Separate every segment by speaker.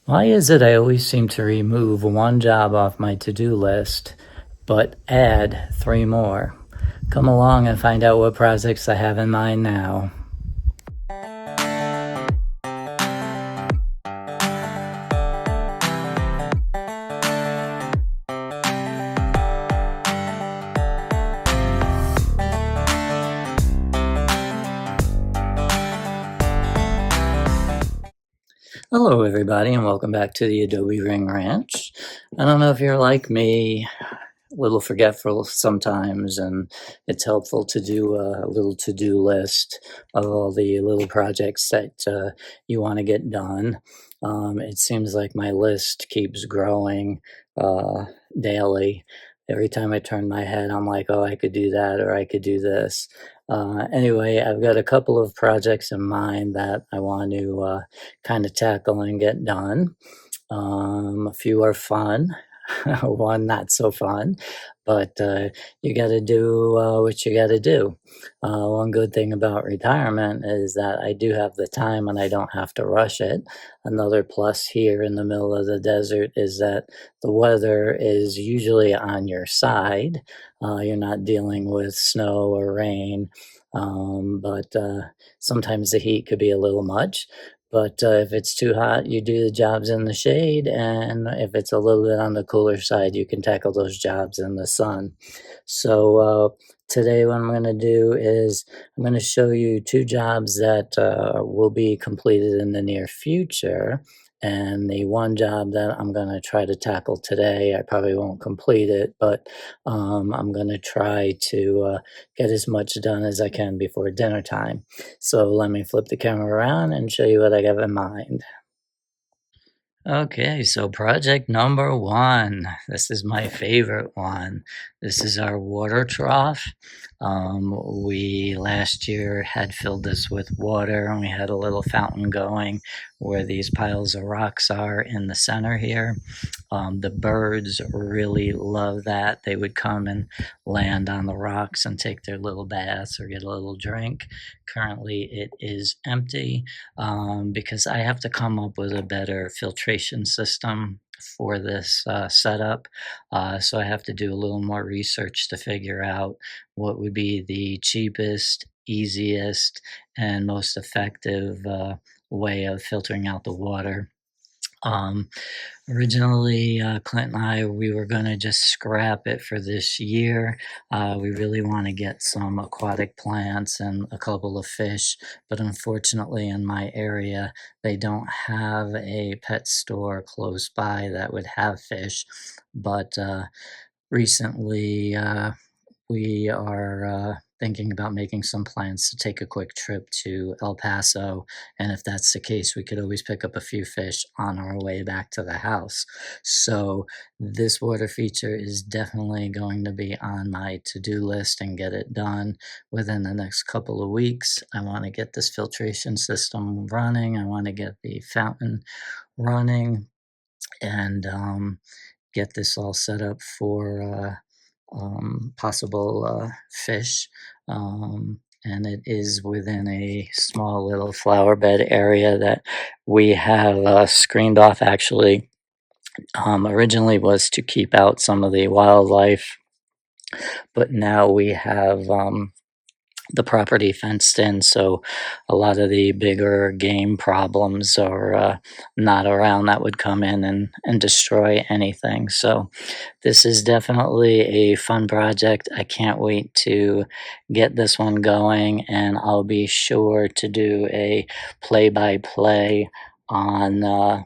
Speaker 1: Why is it I always seem to remove one job off my to-do list, but add 3 more? Come along and find out what projects I have in mind now. Hello everybody and welcome back to the Adobe Ring Ranch. I don't know if you're like me, a little forgetful sometimes, and it's helpful to do a little to-do list of all the little projects that you want to get done. It seems like my list keeps growing uh, daily. Every time I turn my head, I'm like, oh, I could do that or I could do this. Anyway, I've got a couple of projects in mind that I want to kind of tackle and get done. A few are fun, one not so fun, but you got to do what you got to do. One good thing about retirement is that I do have the time and I don't have to rush it. Another plus here in the middle of the desert is that the weather is usually on your side. You're not dealing with snow or rain, but sometimes the heat could be a little much. But if it's too hot, you do the jobs in the shade, and if it's a little bit on the cooler side, you can tackle those jobs in the sun. So today what I'm going to do is I'm going to show you 2 jobs that will be completed in the near future. And the one job that I'm going to try to tackle today, I probably won't complete it, but I'm going to try to get as much done as I can before dinner time. So let me flip the camera around and show you what I have in mind. Okay, so project number 1. This is my favorite one. This is our water trough. We last year had filled this with water and we had a little fountain going where these piles of rocks are in the center here. The birds really love that. They would come and land on the rocks and take their little baths or get a little drink. Currently it is empty because I have to come up with a better filtration system for this setup. So I have to do a little more research to figure out what would be the cheapest, easiest, and most effective way of filtering out the water. Um, Originally, Clint and I, we were going to just scrap it for this year. We really want to get some aquatic plants and a couple of fish, but unfortunately, in my area, they don't have a pet store close by that would have fish. But recently, we are thinking about making some plans to take a quick trip to El Paso. And if that's the case, we could always pick up a few fish on our way back to the house. So, this water feature is definitely going to be on my to do list and get it done within the next couple of weeks. I want to get this filtration system running, I want to get the fountain running, and get this all set up for possible fish. And it is within a small little flower bed area that we have screened off actually. Originally was to keep out some of the wildlife, but now we have the property fenced in, so a lot of the bigger game problems are not around that would come in and destroy anything. So this is definitely a fun project. I can't wait to get this one going, and I'll be sure to do a play-by-play on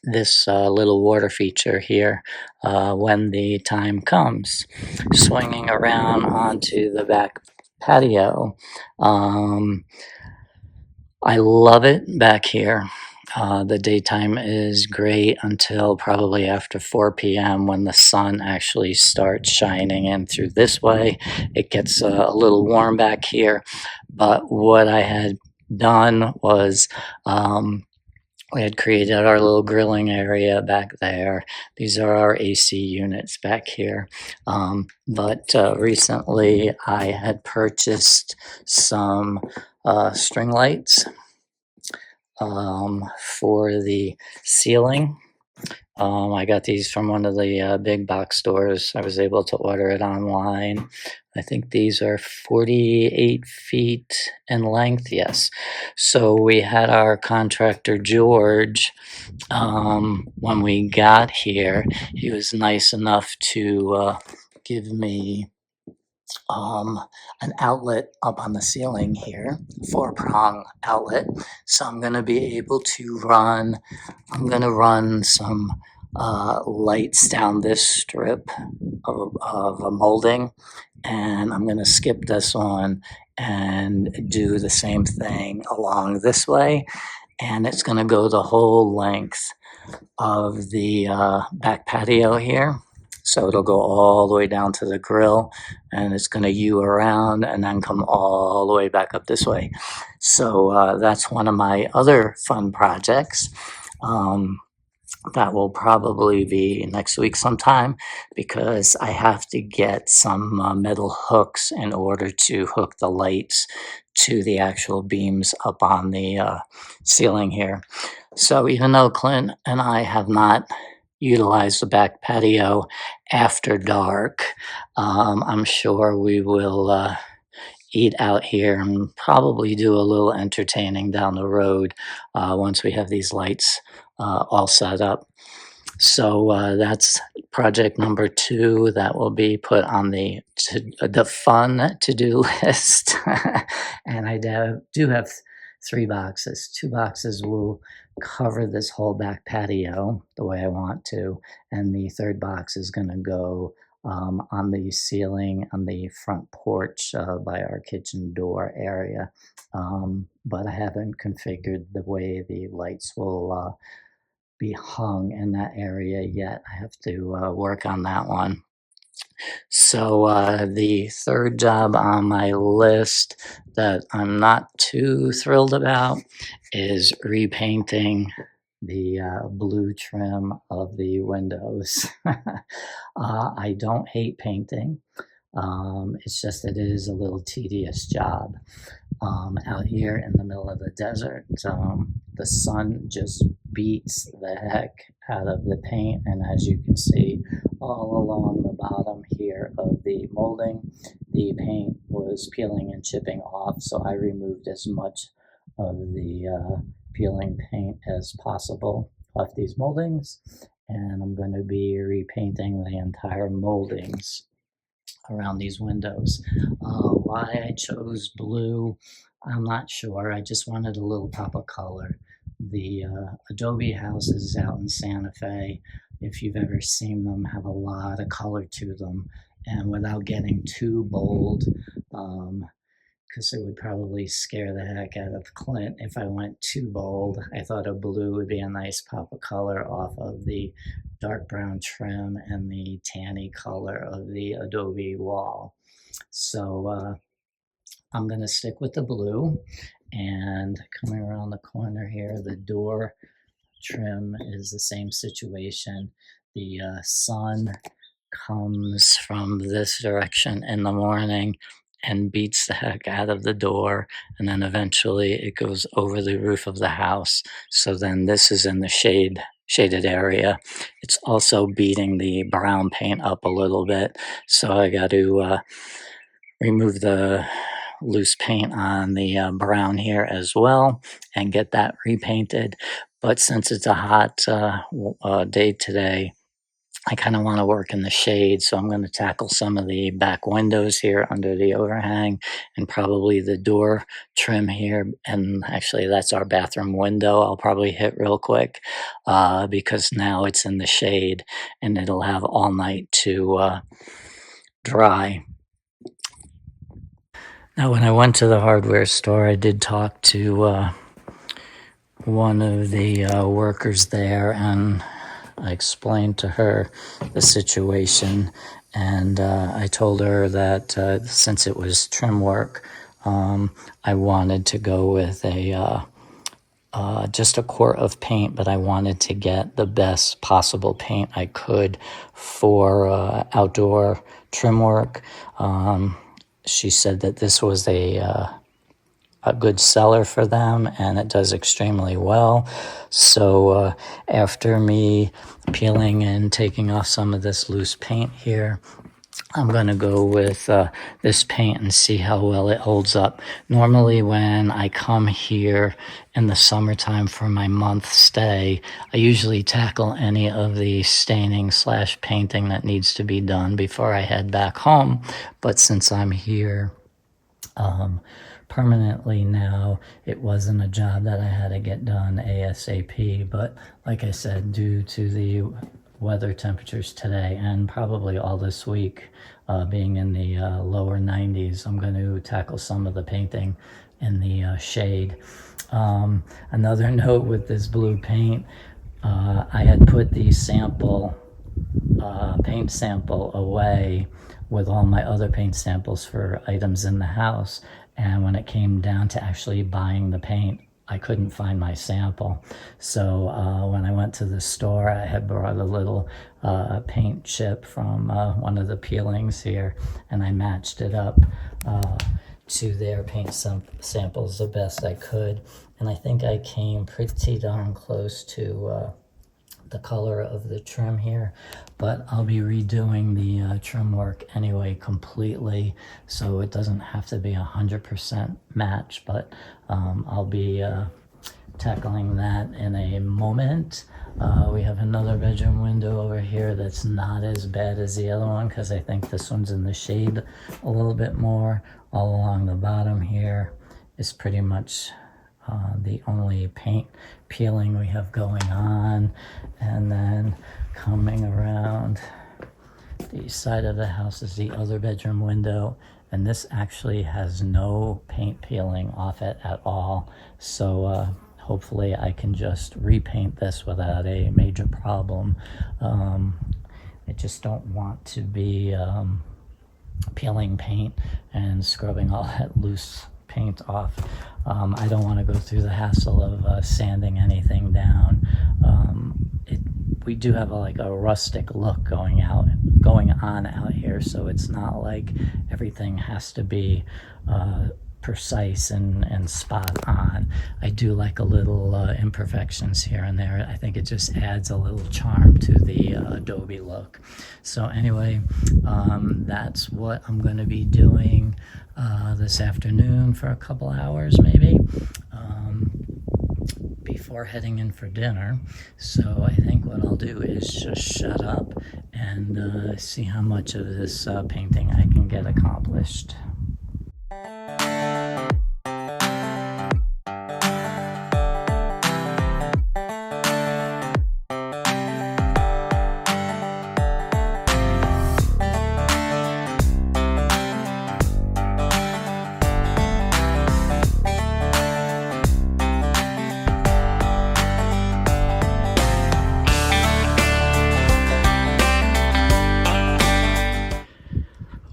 Speaker 1: this little water feature here when the time comes. Swinging around onto the back patio. I love it back here. The daytime is great until probably after 4 p.m. when the sun actually starts shining in through this way. It gets a little warm back here. But what I had done was we had created our little grilling area back there. These are our AC units back here. But recently I had purchased some string lights for the ceiling. I got these from one of the big box stores. I was able to order it online. I think these are 48 feet in length. Yes. So we had our contractor, George, when we got here, he was nice enough to give me an outlet up on the ceiling here, 4-prong outlet. So I'm going to be able to I'm going to run some lights down this strip of a molding, and I'm going to skip this one and do the same thing along this way. And it's going to go the whole length of the back patio here. So it'll go all the way down to the grill, and it's going to U around and then come all the way back up this way. So that's one of my other fun projects. That will probably be next week sometime, because I have to get some metal hooks in order to hook the lights to the actual beams up on the ceiling here. So even though Clint and I have not utilized the back patio after dark, I'm sure we will eat out here and probably do a little entertaining down the road once we have these lights all set up. So that's project number 2 that will be put on the fun to-do list. And I do have 3 boxes. 2 boxes will cover this whole back patio the way I want to, and the third box is going to go on the ceiling on the front porch by our kitchen door area. But I haven't configured the way the lights will be hung in that area yet. I have to work on that one. So the third job on my list that I'm not too thrilled about is repainting the blue trim of the windows. I don't hate painting. It's just that it is a little tedious job. Out here in the middle of the desert, the sun just beats the heck out of the paint, and as you can see all along the bottom here of the molding, the paint was peeling and chipping off, so I removed as much of the peeling paint as possible off these moldings, and I'm going to be repainting the entire moldings around these windows. Why I chose blue, I'm not sure. I just wanted a little pop of color. The Adobe houses out in Santa Fe, if you've ever seen them, have a lot of color to them. And without getting too bold, because it would probably scare the heck out of Clint if I went too bold, I thought a blue would be a nice pop of color off of the dark brown trim and the tanny color of the Adobe wall. So I'm going to stick with the blue. And coming around the corner here, the door trim is the same situation. The sun comes from this direction in the morning and beats the heck out of the door, and then eventually it goes over the roof of the house. So then this is in the shaded area. It's also beating the brown paint up a little bit, so I got to remove the loose paint on the brown here as well and get that repainted. But since it's a hot day today, I kind of want to work in the shade, so I'm going to tackle some of the back windows here under the overhang, and probably the door trim here. And actually, that's our bathroom window. I'll probably hit real quick because now it's in the shade and it'll have all night to dry. Now, when I went to the hardware store, I did talk to one of the workers there, and I explained to her the situation, and I told her that since it was trim work, I wanted to go with just a quart of paint, but I wanted to get the best possible paint I could for outdoor trim work. She said that this was a a good seller for them, and it does extremely well. So after me peeling and taking off some of this loose paint here, I'm going to go with this paint and see how well it holds up. Normally when I come here in the summertime for my month stay, I usually tackle any of the staining / painting that needs to be done before I head back home. But since I'm here permanently now, it wasn't a job that I had to get done ASAP. But like I said, due to the weather temperatures today and probably all this week being in the lower 90s, I'm going to tackle some of the painting in the shade. Another note with this blue paint, I had put the paint sample away with all my other paint samples for items in the house, and when it came down to actually buying the paint, I couldn't find my sample. So when I went to the store, I had brought a little paint chip from one of the peelings here, and I matched it up to their paint samples the best I could. And I think I came pretty darn close to the color of the trim here, but I'll be redoing the trim work anyway completely, so it doesn't have to be 100% match, but I'll be tackling that in a moment. We have another bedroom window over here that's not as bad as the other one because I think this one's in the shade a little bit more. All along the bottom here is pretty much the only paint peeling we have going on. And then coming around the side of the house is the other bedroom window, and this actually has no paint peeling off it at all. So hopefully I can just repaint this without a major problem. I just don't want to be peeling paint and scrubbing all that loose paint off. I don't want to go through the hassle of sanding anything down. We do have a rustic look going on out here, so it's not like everything has to be precise and spot on. I do like a little imperfections here and there. I think it just adds a little charm to the Adobe look. So anyway, that's what I'm going to be doing this afternoon for a couple hours maybe before heading in for dinner. So I think what I'll do is just shut up and see how much of this painting I can get accomplished.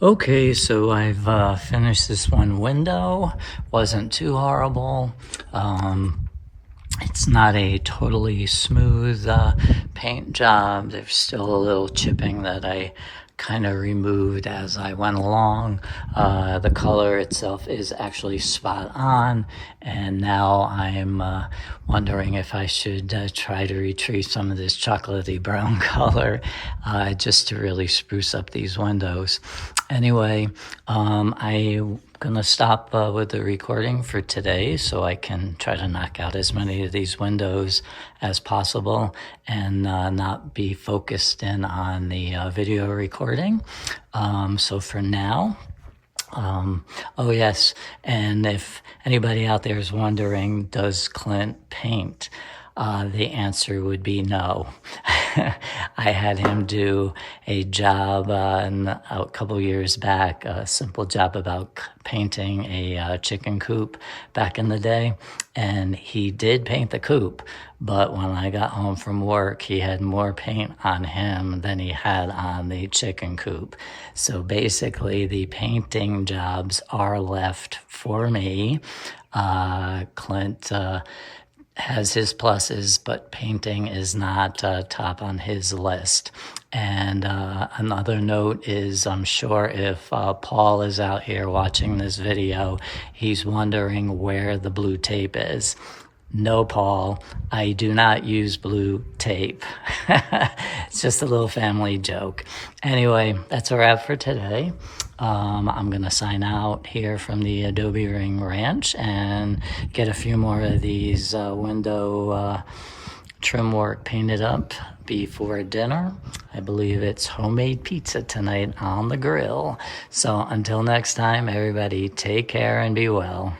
Speaker 1: Okay, so I've finished this one window. Wasn't too horrible. It's not a totally smooth paint job. There's still a little chipping that I kind of removed as I went along. The color itself is actually spot on, and now I'm wondering if I should try to retrieve some of this chocolatey brown color just to really spruce up these windows. Anyway, I'm gonna stop with the recording for today so I can try to knock out as many of these windows as possible and not be focused in on the video recording. So for now, oh yes, and if anybody out there is wondering, does Clint paint? The answer would be no. I had him do a job a couple years back, a simple job about painting a chicken coop back in the day, and he did paint the coop, but when I got home from work, he had more paint on him than he had on the chicken coop. So basically, the painting jobs are left for me. Clint has his pluses, but painting is not top on his list. And another note is, I'm sure if Paul is out here watching this video, he's wondering where the blue tape is. No, Paul, I do not use blue tape. It's just a little family joke. Anyway, that's a wrap for today. I'm going to sign out here from the Adobe Ring Ranch and get a few more of these window trim work painted up before dinner. I believe it's homemade pizza tonight on the grill. So until next time, everybody, take care and be well.